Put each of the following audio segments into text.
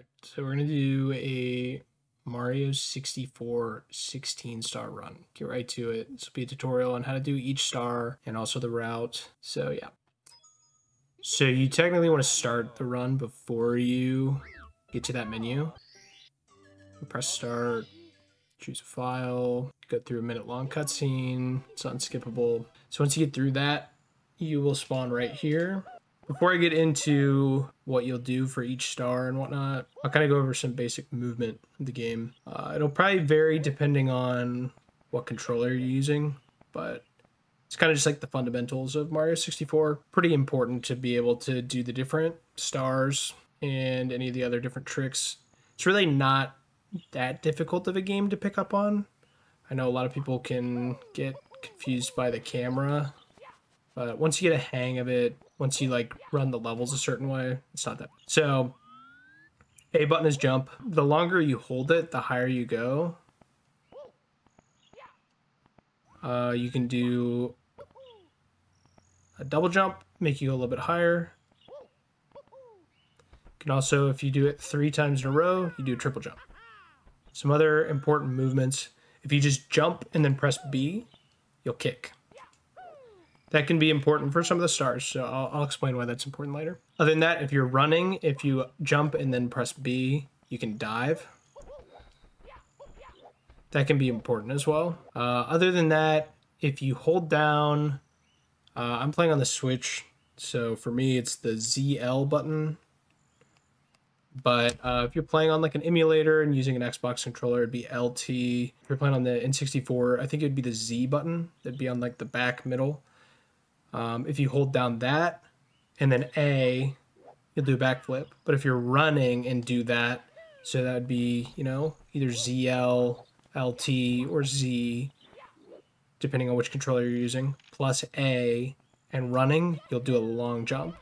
right, so we're gonna do a Mario 64 16-star run. Get right to it. This will be a tutorial on how to do each star and also the route. So yeah. So you technically want to start the run before you get to that menu. You press start, choose a file, go through a minute-long cutscene. It's unskippable. So once you get through that, you will spawn right here. Before I get into what you'll do for each star and whatnot, I'll kind of go over some basic movement of the game. It'll probably vary depending on what controller you're using, but it's kind of just like the fundamentals of Mario 64. Pretty important to be able to do the different stars and any of the other different tricks. It's really not that difficult of a game to pick up on. I know a lot of people can get confused by the camera, but once you get a hang of it, once you like run the levels a certain way, it's not that. So A button is jump. The longer you hold it, the higher you go. You can do a double jump, make you go a little bit higher. You can also, if you do it 3 times in a row, you do a triple jump. Some other important movements. If you just jump and then press B, you'll kick. That can be important for some of the stars, so I'll explain why that's important later. Other than that, if you're running, if you jump and then press B, you can dive. That can be important as well. Other than that, if you hold down, I'm playing on the Switch, so for me it's the ZL button. But if you're playing on like an emulator and using an Xbox controller, it'd be LT. If you're playing on the N64, I think it'd be the Z button. That'd be on like the back middle. If you hold down that and then A, you'll do a backflip. But if you're running and do that, so that would be, you know, either ZL, LT, or Z, depending on which controller you're using, plus A, and running, you'll do a long jump.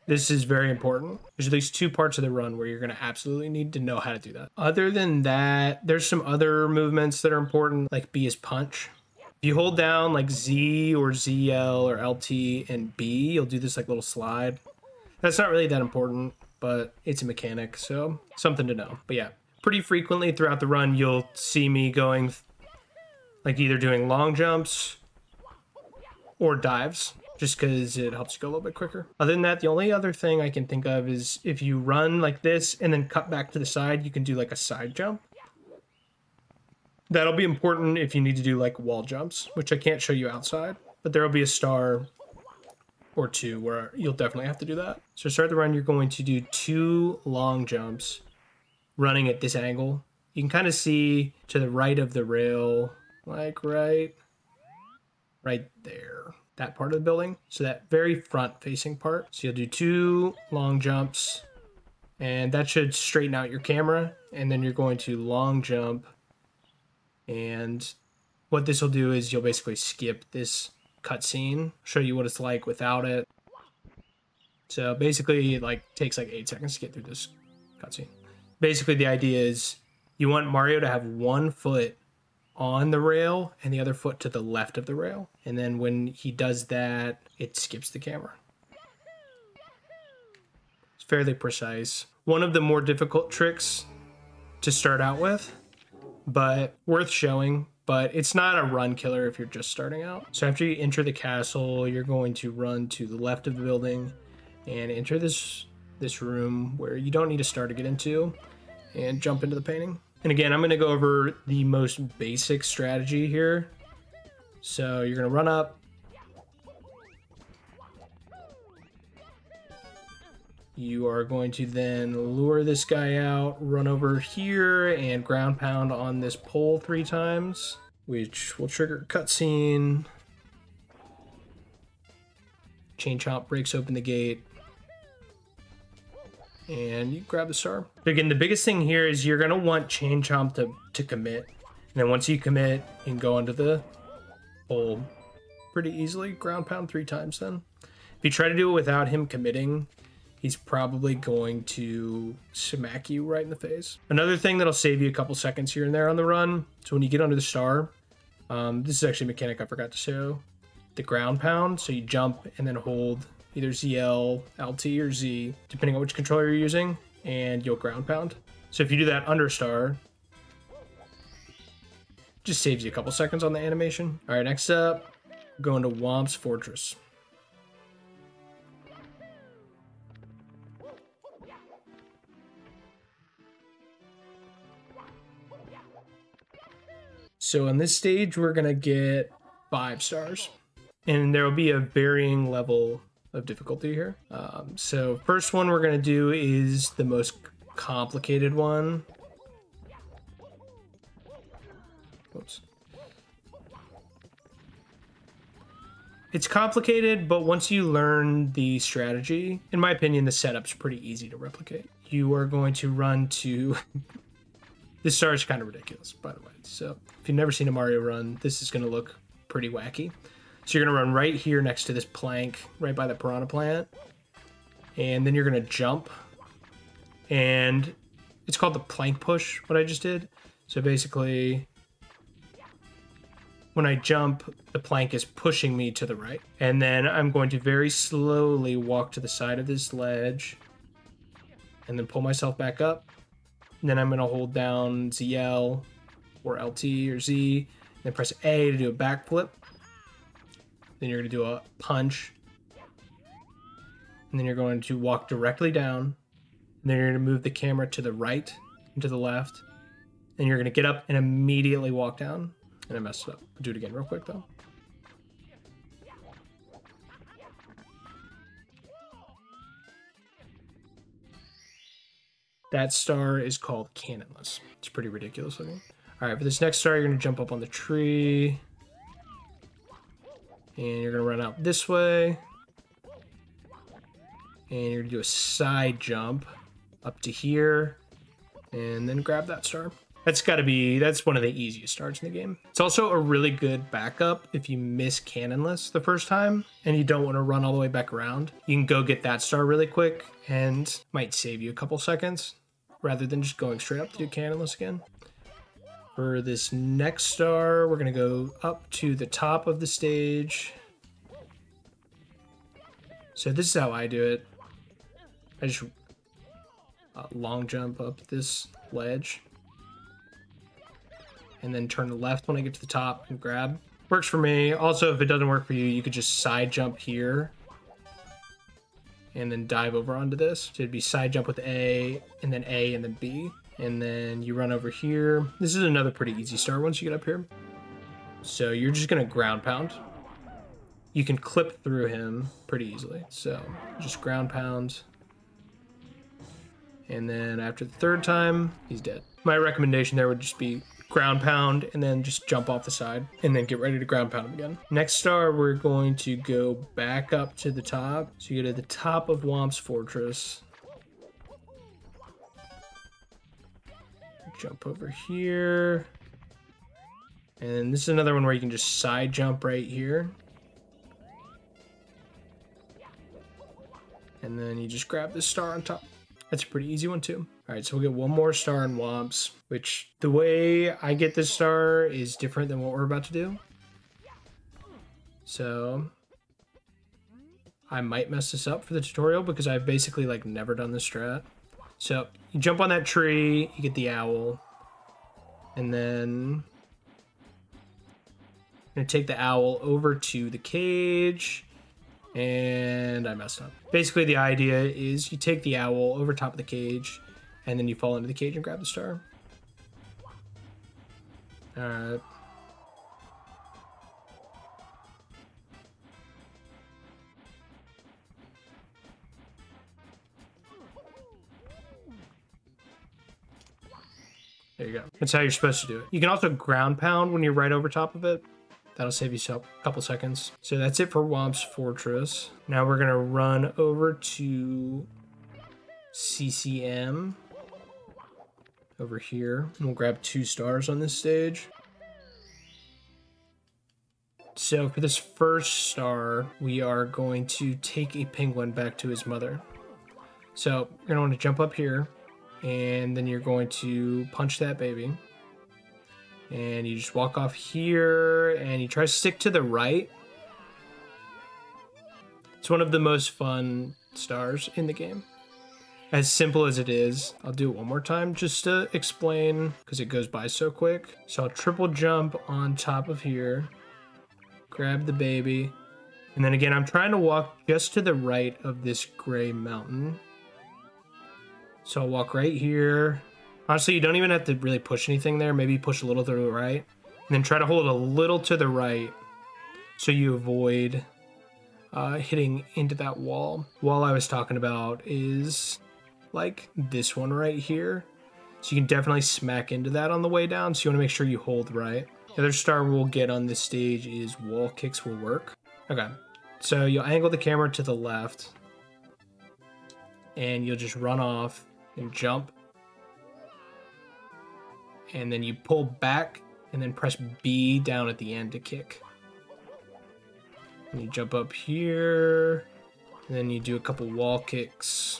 This is very important. There's at least 2 parts of the run where you're going to absolutely need to know how to do that. Other than that, there's some other movements that are important, like B is punch. If you hold down like Z or ZL or LT and B, you'll do this like little slide. That's not really that important, but it's a mechanic, so something to know. But yeah, pretty frequently throughout the run, you'll see me going like either doing long jumps or dives, just because it helps you go a little bit quicker. Other than that, the only other thing I can think of is if you run like this and then cut back to the side, you can do like a side jump. That'll be important if you need to do like wall jumps, which I can't show you outside, but there'll be a star or 2 where you'll definitely have to do that. So to start the run, you're going to do 2 long jumps running at this angle. You can kind of see to the right of the rail, like right there, that part of the building. So that very front facing part. So you'll do 2 long jumps and that should straighten out your camera. And then you're going to long jump. And what this will do is you'll basically skip this cutscene, show you what it's like without it. So basically it like takes like 8 seconds to get through this cutscene. Basically the idea is you want Mario to have 1 foot on the rail and the other foot to the left of the rail. And then when he does that, it skips the camera. It's fairly precise. One of the more difficult tricks to start out with, but worth showing, but it's not a run killer if you're just starting out. So after you enter the castle, you're going to run to the left of the building and enter this room where you don't need a star to get into and jump into the painting. And again, I'm going to go over the most basic strategy here. So you're going to run up. You are going to then lure this guy out, run over here, and ground pound on this pole 3 times, which will trigger a cutscene. Chain Chomp breaks open the gate. And you grab the star. But again, the biggest thing here is you're going to want Chain Chomp to commit. And then once you commit, you can go onto the pole pretty easily. Ground pound 3 times then. If you try to do it without him committing, he's probably going to smack you right in the face. Another thing that'll save you a couple seconds here and there on the run. So when you get under the star, this is actually a mechanic I forgot to show. The ground pound. So you jump and then hold either ZL, LT, or Z, depending on which controller you're using. and you'll ground pound. So if you do that under star, just saves you a couple seconds on the animation. All right, next up, we're going to Whomps Fortress. So on this stage, we're gonna get 5 stars, and there will be a varying level of difficulty here. So first one we're gonna do is the most complicated one. Oops. It's complicated, but once you learn the strategy, in my opinion, the setup's pretty easy to replicate. You are going to run to... This star is kind of ridiculous, by the way. So if you've never seen a Mario run, this is going to look pretty wacky. So you're going to run right here next to this plank, right by the piranha plant. And then you're going to jump. And it's called the plank push, what I just did. So basically, when I jump, the plank is pushing me to the right. And then I'm going to very slowly walk to the side of this ledge and then pull myself back up. And then I'm going to hold down ZL or LT or Z, then press A to do a backflip. Then you're going to do a punch. And then you're going to walk directly down. And then you're going to move the camera to the right and to the left. Then you're going to get up and immediately walk down. And I messed it up. I'll do it again real quick though. That star is called Cannonless. It's pretty ridiculous looking. All right, for this next star, you're gonna jump up on the tree. And you're gonna run out this way. And you're gonna do a side jump up to here. And then grab that star. That's one of the easiest stars in the game. It's also a really good backup if you miss Cannonless the first time and you don't want to run all the way back around. You can go get that star really quick and might save you a couple seconds rather than just going straight up to do Cannonless again. For this next star, we're gonna go up to the top of the stage. So this is how I do it. I just long jump up this ledge. And then turn left when I get to the top and grab. Works for me. Also, if it doesn't work for you, you could just side jump here and then dive over onto this. So it'd be side jump with A and then B. And then you run over here. This is another pretty easy star once you get up here. So you're just gonna ground pound. You can clip through him pretty easily. So just ground pound. And then after the third time, he's dead. My recommendation there would just be ground pound and then just jump off the side and then get ready to ground pound him again. Next star, we're going to go back up to the top. So you go to the top of Whomps Fortress. Jump over here. And this is another one where you can just side jump right here. And then you just grab this star on top. That's a pretty easy one too. All right, so we'll get one more star in Whomps, which the way I get this star is different than what we're about to do. So I might mess this up for the tutorial because I've basically like never done this strat. So you jump on that tree, you get the owl, and then I'm gonna take the owl over to the cage. And I messed up. Basically, the idea is you take the owl over top of the cage, and then you fall into the cage and grab the star. Alright. There you go. That's how you're supposed to do it. You can also ground pound when you're right over top of it. That'll save you a couple seconds. So that's it for Whomps Fortress. Now we're gonna run over to CCM over here. And we'll grab 2 stars on this stage. So for this first star, we are going to take a penguin back to his mother. So you're gonna want to jump up here, and then you're going to punch that baby. And you just walk off here, and you try to stick to the right. It's one of the most fun stars in the game. as simple as it is. I'll do it one more time just to explain because it goes by so quick. So I'll triple jump on top of here, grab the baby, and then again, I'm trying to walk just to the right of this gray mountain. So I'll walk right here. Honestly, you don't even have to really push anything there. Maybe push a little to the right, and then try to hold a little to the right so you avoid hitting into that wall. Wall I was talking about is like this one right here. So you can definitely smack into that on the way down. So you want to make sure you hold right. The other star we'll get on this stage is wall kicks will work. Okay, so you'll angle the camera to the left and you'll just run off and jump. And then you pull back and then press B down at the end to kick. And you jump up here, and then you do a couple wall kicks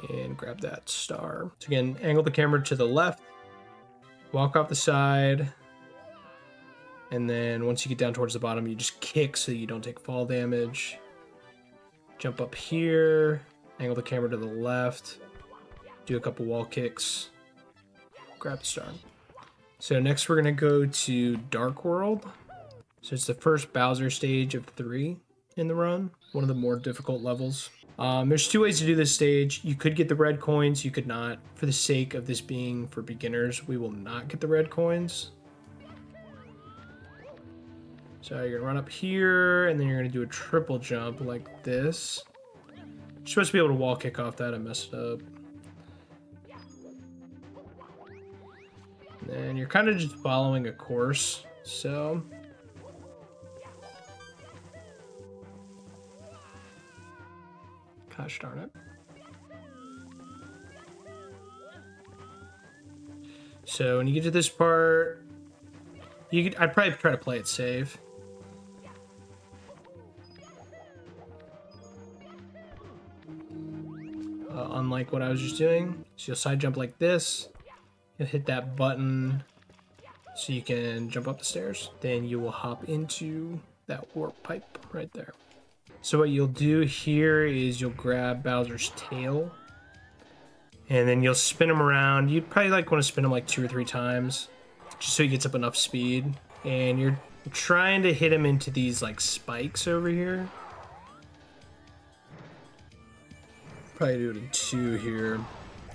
and grab that star. So again, angle the camera to the left, walk off the side, and then once you get down towards the bottom, you just kick so you don't take fall damage. Jump up here, angle the camera to the left, do a couple wall kicks, grab the star. So next we're gonna go to Dark World. So it's the first Bowser stage of 3 in the run, one of the more difficult levels. There's 2 ways to do this stage. You could get the red coins, you could not. For the sake of this being for beginners, we will not get the red coins. So you're gonna run up here, and then you're gonna do a triple jump like this. You're supposed to be able to wall kick off that, I messed up. And you're kind of just following a course, so... Gosh darn it. So when you get to this part, I'd probably try to play it safe. Unlike what I was just doing. So you'll side jump like this. You'll hit that button so you can jump up the stairs. Then you will hop into that warp pipe right there. So what you'll do here is you'll grab Bowser's tail and then you'll spin him around. You'd probably want to spin him like 2 or 3 times just so he gets up enough speed. And you're trying to hit him into these like spikes over here. Probably do it in 2 here.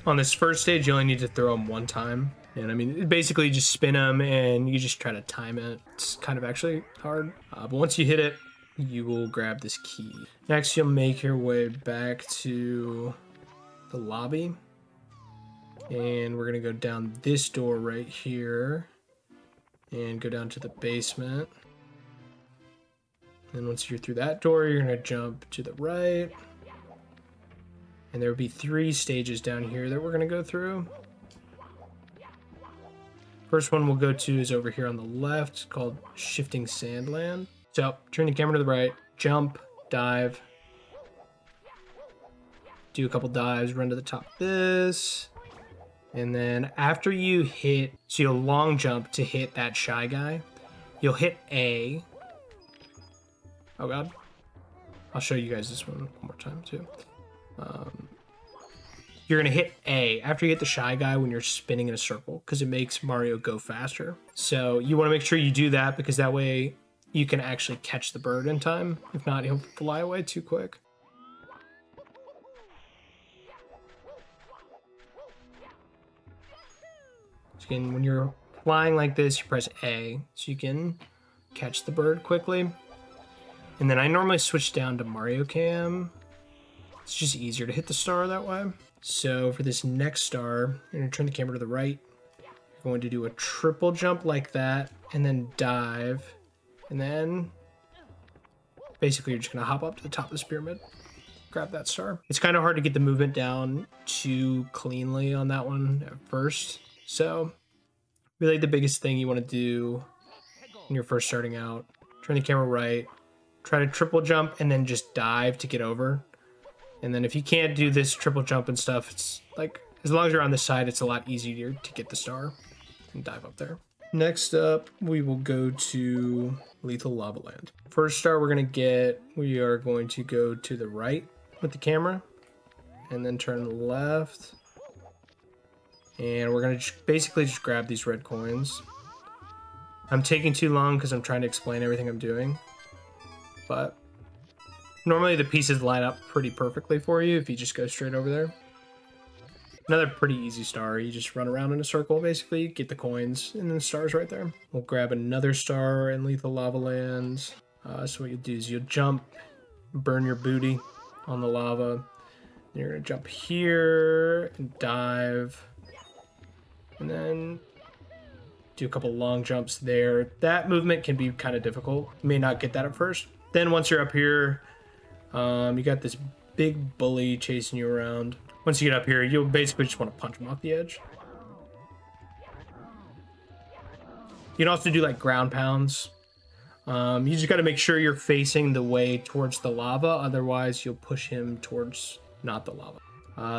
On this first stage, you only need to throw him 1 time. And I mean, basically you just spin him and you just try to time it. It's kind of actually hard. But once you hit it, you will grab this key. Next, you'll make your way back to the lobby. And we're gonna go down this door right here and go down to the basement. And once you're through that door, you're gonna jump to the right. And there will be 3 stages down here that we're gonna go through. First one we'll go to is over here on the left, called Shifting Sandland. So turn the camera to the right, jump, dive, do a couple dives, run to the top of this, and then after you hit, so you'll long jump to hit that shy guy, you'll hit A. Oh god. I'll show you guys this one more time too. You're gonna hit A after you hit the shy guy when you're spinning in a circle because it makes Mario go faster. So you wanna make sure you do that because that way you can actually catch the bird in time. If not, he'll fly away too quick. So again, when you're flying like this, you press A so you can catch the bird quickly. And then I normally switch down to Mario Cam. It's just easier to hit the star that way. So for this next star, you're gonna turn the camera to the right. You're going to do a triple jump like that and then dive. And then basically you're just gonna hop up to the top of this pyramid, grab that star. It's kind of hard to get the movement down too cleanly on that one at first. So really the biggest thing you wanna do when you're first starting out, turn the camera right, try to triple jump and then just dive to get over. And then if you can't do this triple jump and stuff, it's like, as long as you're on the side, it's a lot easier to get the star and dive up there. Next up, we will go to Lethal Lava Land. First star we're gonna get, we are going to go to the right with the camera. and then turn left. And we're gonna basically just grab these red coins. I'm taking too long because I'm trying to explain everything I'm doing. But normally the pieces line up pretty perfectly for you if you just go straight over there. Another pretty easy star. You just run around in a circle, basically, get the coins, and then the star's right there. We'll grab another star in Lethal Lava Lands. So what you'll do is you'll jump, burn your booty on the lava. Then you're gonna jump here and dive. And then do a couple long jumps there. That movement can be kind of difficult. You may not get that at first. Then once you're up here, you got this big bully chasing you around. Once you get up here, you'll basically just want to punch him off the edge. You can also do like ground pounds. You just got to make sure you're facing the way towards the lava. Otherwise, you'll push him towards not the lava.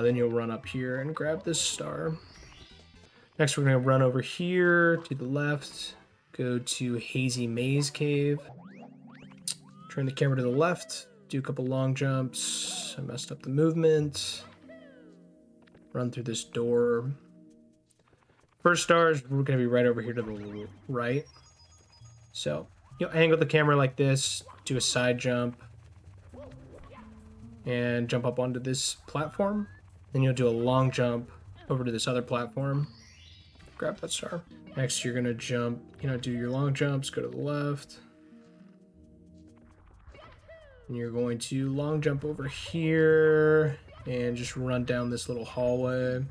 Then you'll run up here and grab this star. Next, we're going to run over here to the left. Go to Hazy Maze Cave. Turn the camera to the left. Do a couple long jumps. I messed up the movement. Run through this door. First stars, we're going to be right over here to the right. So you'll angle the camera like this, do a side jump, and jump up onto this platform. Then you'll do a long jump over to this other platform. Grab that star. Next, you're going to jump, do your long jumps, go to the left. And you're going to long jump over here and just run down this little hallway.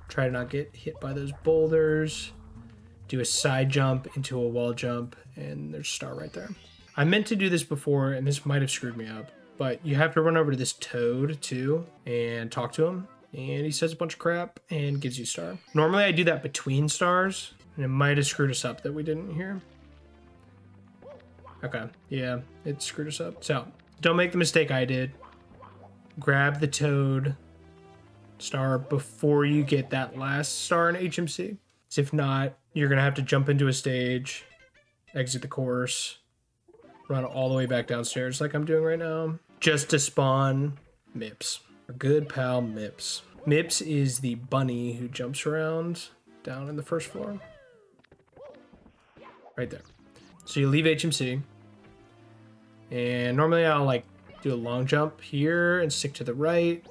Try to not get hit by those boulders. Do a side jump into a wall jump, and there's a star right there. I meant to do this before, and this might have screwed me up, but you have to run over to this toad too and talk to him. And he says a bunch of crap and gives you a star. Normally I do that between stars, and it might have screwed us up that we didn't hear. Okay, yeah, it screwed us up. So don't make the mistake I did. Grab the toad star before you get that last star in HMC. If not, you're gonna have to jump into a stage, exit the course, run all the way back downstairs like I'm doing right now, just to spawn Mips. Our good pal Mips. Mips is the bunny who jumps around down in the first floor. Right there. So you leave HMC, and normally I'll like do a long jump here and stick to the right,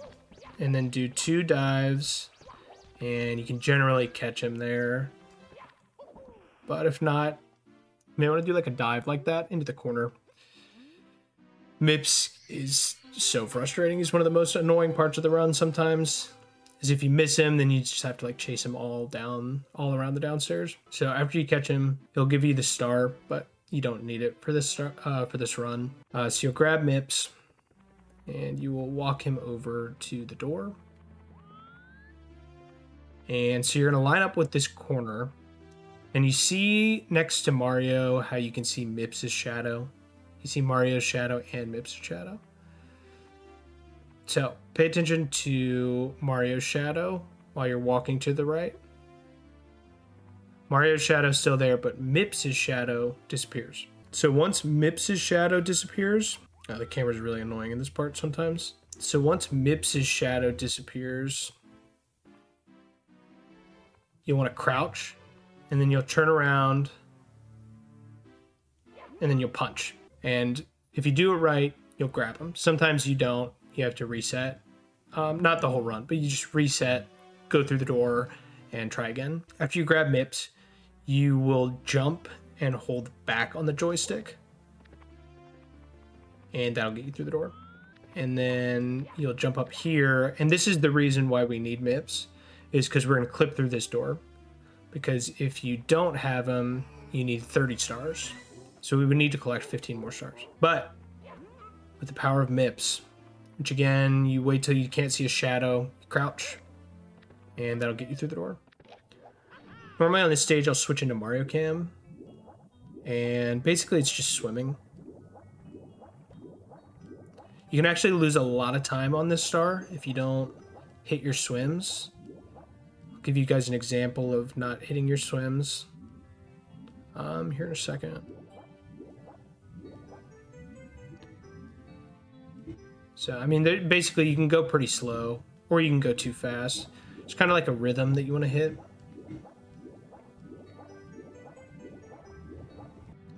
and then do 2 dives, and you can generally catch him there. But if not, you may want to do like a dive like that into the corner. Mips is so frustrating. He's one of the most annoying parts of the run sometimes. Is if you miss him, then you just have to like chase him all around the downstairs. So after you catch him, he'll give you the star, but you don't need it for this run. So you'll grab Mips, and you will walk him over to the door. And so you're gonna line up with this corner, and you see next to Mario how you can see Mips' shadow. You see Mario's shadow and Mips' shadow. So pay attention to Mario's shadow while you're walking to the right. Mario's shadow's still there, but Mips' shadow disappears. So once Mips' shadow disappears, the camera's really annoying in this part sometimes. So once Mips' shadow disappears, you'll want to crouch, and then you'll turn around, and then you'll punch. And if you do it right, you'll grab him. Sometimes you don't. You have to reset. Not the whole run, but you just reset, go through the door, and try again. After you grab Mips, you will jump and hold back on the joystick, and that'll get you through the door. And then you'll jump up here, and this is the reason why we need Mips, is because we're going to clip through this door. Because if you don't have him, you need 30 stars. So we would need to collect 15 more stars. But with the power of Mips, which again, you wait till you can't see a shadow, you crouch, and that'll get you through the door. Normally on this stage, I'll switch into Mario Cam, and basically it's just swimming. You can actually lose a lot of time on this star if you don't hit your swims. I'll give you guys an example of not hitting your swims here in a second. So, I mean, basically you can go pretty slow, or you can go too fast. It's kind of like a rhythm that you want to hit.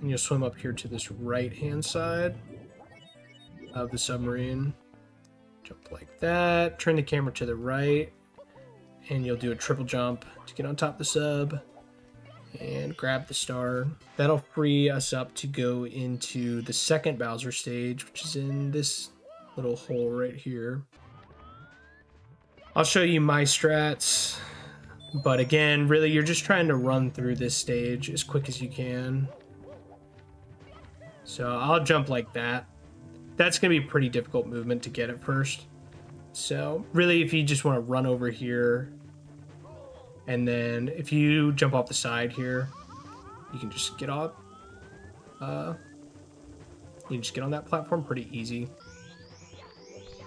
And you'll swim up here to this right-hand side of the submarine. Jump like that, turn the camera to the right, and you'll do a triple jump to get on top of the sub and grab the star. That'll free us up to go into the second Bowser stage, which is in this little hole right here. I'll show you my strats, but again, really you're just trying to run through this stage as quick as you can. So I'll jump like that. That's gonna be a pretty difficult movement to get at first. So really, if you just want to run over here, and then if you jump off the side here, you can just get off. You can just get on that platform pretty easy.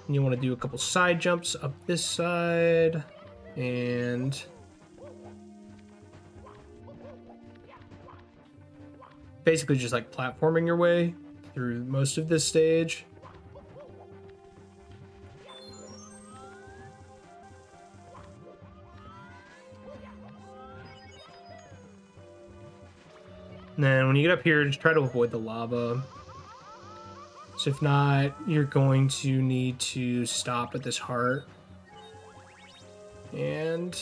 And you want to do a couple side jumps up this side, and basically just like platforming your way through most of this stage. And then when you get up here, just try to avoid the lava. So if not, you're going to need to stop at this heart and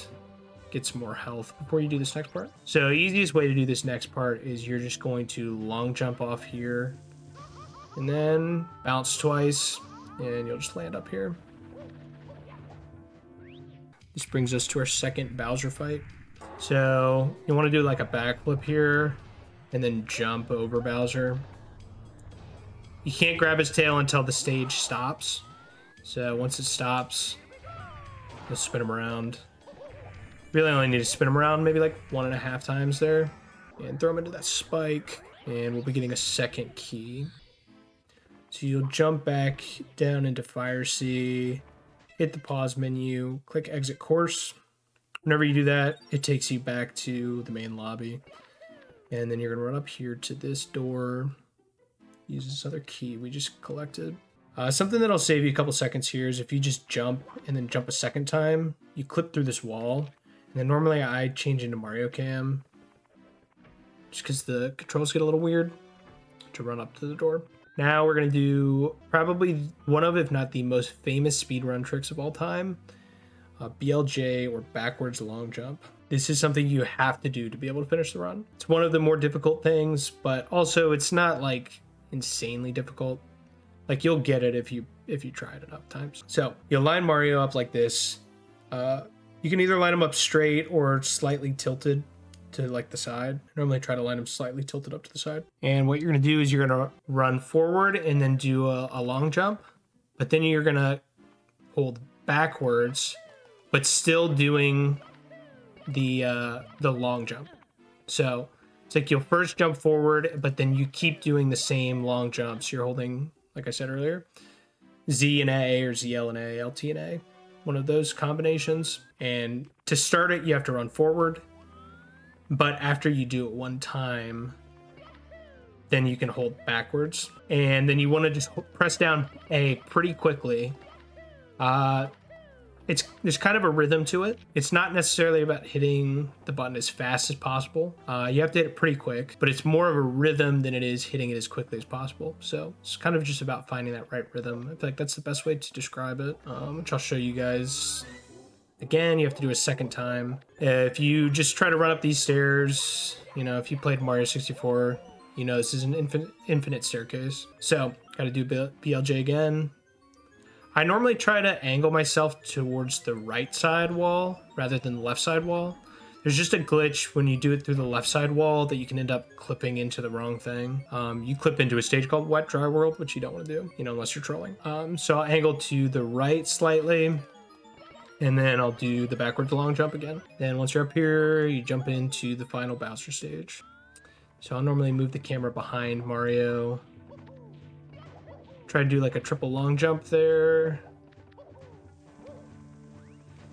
get some more health before you do this next part. So easiest way to do this next part is you're just going to long jump off here and then bounce twice, and you'll just land up here. This brings us to our second Bowser fight. So you want to do like a backflip here and then jump over Bowser. You can't grab his tail until the stage stops. So once it stops, you'll spin him around. Really only need to spin him around maybe like 1.5 times there. And throw him into that spike. And we'll be getting a second key. So you'll jump back down into Fire Sea, hit the pause menu, click exit course. Whenever you do that, it takes you back to the main lobby. And then you're gonna run up here to this door, use this other key we just collected. Something that'll save you a couple seconds here is if you just jump and then jump a second time, you clip through this wall. And then normally I change into Mario Cam, just because the controls get a little weird to run up to the door. Now we're gonna do probably one of, if not the most famous speedrun tricks of all time, BLJ or backwards long jump. This is something you have to do to be able to finish the run. It's one of the more difficult things, but also it's not like insanely difficult. Like you'll get it if you try it enough times. So you'll line Mario up like this. You can either line him up straight or slightly tilted to like the side. I normally try to line him slightly tilted up to the side. And what you're gonna do is you're gonna run forward and then do a long jump, but then you're gonna hold backwards, but still doing the long jump. So it's like you'll first jump forward, but then you keep doing the same long jumps. You're holding, like I said earlier, Z and A or ZL and A, LT and A, one of those combinations. And to start it, you have to run forward, but after you do it one time, then you can hold backwards. And then you want to just press down A pretty quickly. There's kind of a rhythm to it. It's not necessarily about hitting the button as fast as possible. You have to hit it pretty quick, but it's more of a rhythm than it is hitting it as quickly as possible. So it's kind of just about finding that right rhythm. I feel like that's the best way to describe it, which I'll show you guys. Again, you have to do a second time. If you just try to run up these stairs, you know, if you played Mario 64, you know this is an infinite staircase. So gotta do BLJ again. I normally try to angle myself towards the right side wall rather than the left side wall. There's just a glitch when you do it through the left side wall that you can end up clipping into the wrong thing. You clip into a stage called Wet Dry World, which you don't want to do, you know, unless you're trolling. So I'll angle to the right slightly, and then I'll do the backwards long jump again. Then once you're up here, you jump into the final Bowser stage. So I'll normally move the camera behind Mario. Try to do like a triple long jump there.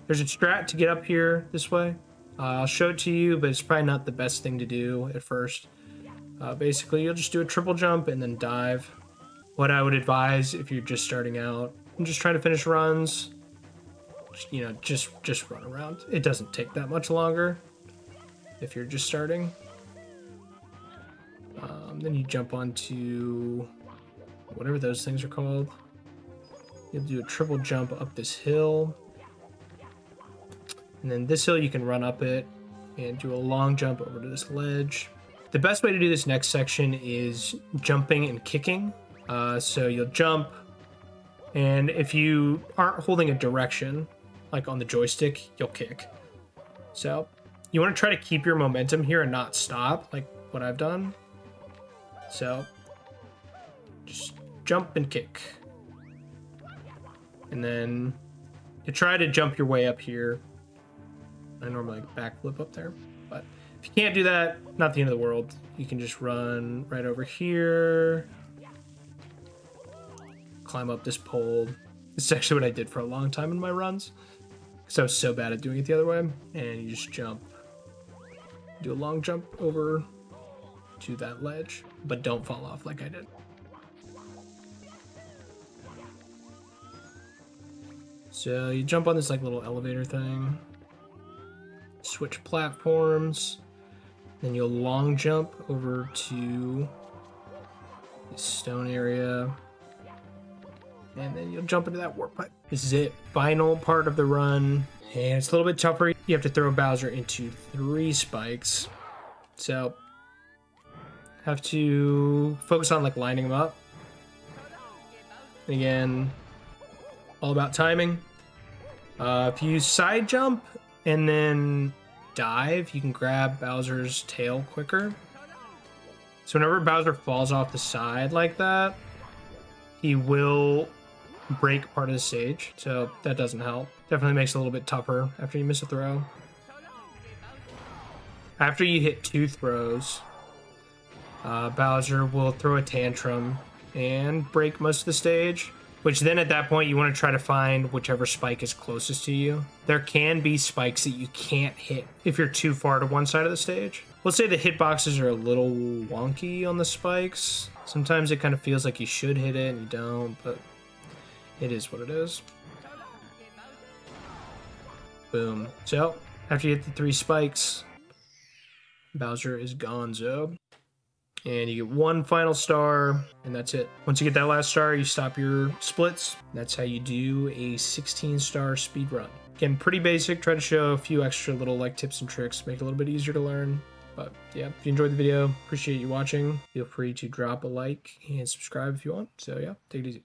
There's a strat to get up here this way. I'll show it to you, but it's probably not the best thing to do at first. Basically, you'll just do a triple jump and then dive. What I would advise if you're just starting out and just trying to finish runs, you know, just run around. It doesn't take that much longer if you're just starting. Then you jump onto whatever those things are called. You'll do a triple jump up this hill. And then this hill you can run up it and do a long jump over to this ledge. The best way to do this next section is jumping and kicking. So you'll jump, and if you aren't holding a direction, like on the joystick, you'll kick. So you want to try to keep your momentum here and not stop, like what I've done. So just jump and kick. And then you try to jump your way up here. I normally backflip up there, but if you can't do that, not the end of the world. You can just run right over here, climb up this pole. This is actually what I did for a long time in my runs, because I was so bad at doing it the other way. And you just jump, do a long jump over to that ledge, but don't fall off like I did. So you jump on this like little elevator thing, switch platforms, then you'll long jump over to this stone area, and then you'll jump into that warp pipe. This is it, final part of the run, and it's a little bit tougher. You have to throw Bowser into 3 spikes, so have to focus on like lining them up. Again, all about timing. If you side jump and then dive, you can grab Bowser's tail quicker. So whenever Bowser falls off the side like that, he will break part of the stage. So that doesn't help. Definitely makes it a little bit tougher after you miss a throw. After you hit 2 throws, Bowser will throw a tantrum and break most of the stage, which then at that point you want to try to find whichever spike is closest to you. There can be spikes that you can't hit if you're too far to one side of the stage. Let's say the hitboxes are a little wonky on the spikes. Sometimes it kind of feels like you should hit it and you don't, but it is what it is. Boom. So after you hit the 3 spikes, Bowser is gonzo. And you get 1 final star, and that's it. Once you get that last star, you stop your splits. That's how you do a 16-star speed run. Again, pretty basic. Try to show a few extra little like tips and tricks, make it a little bit easier to learn. But yeah, if you enjoyed the video, appreciate you watching. Feel free to drop a like and subscribe if you want. So yeah, take it easy.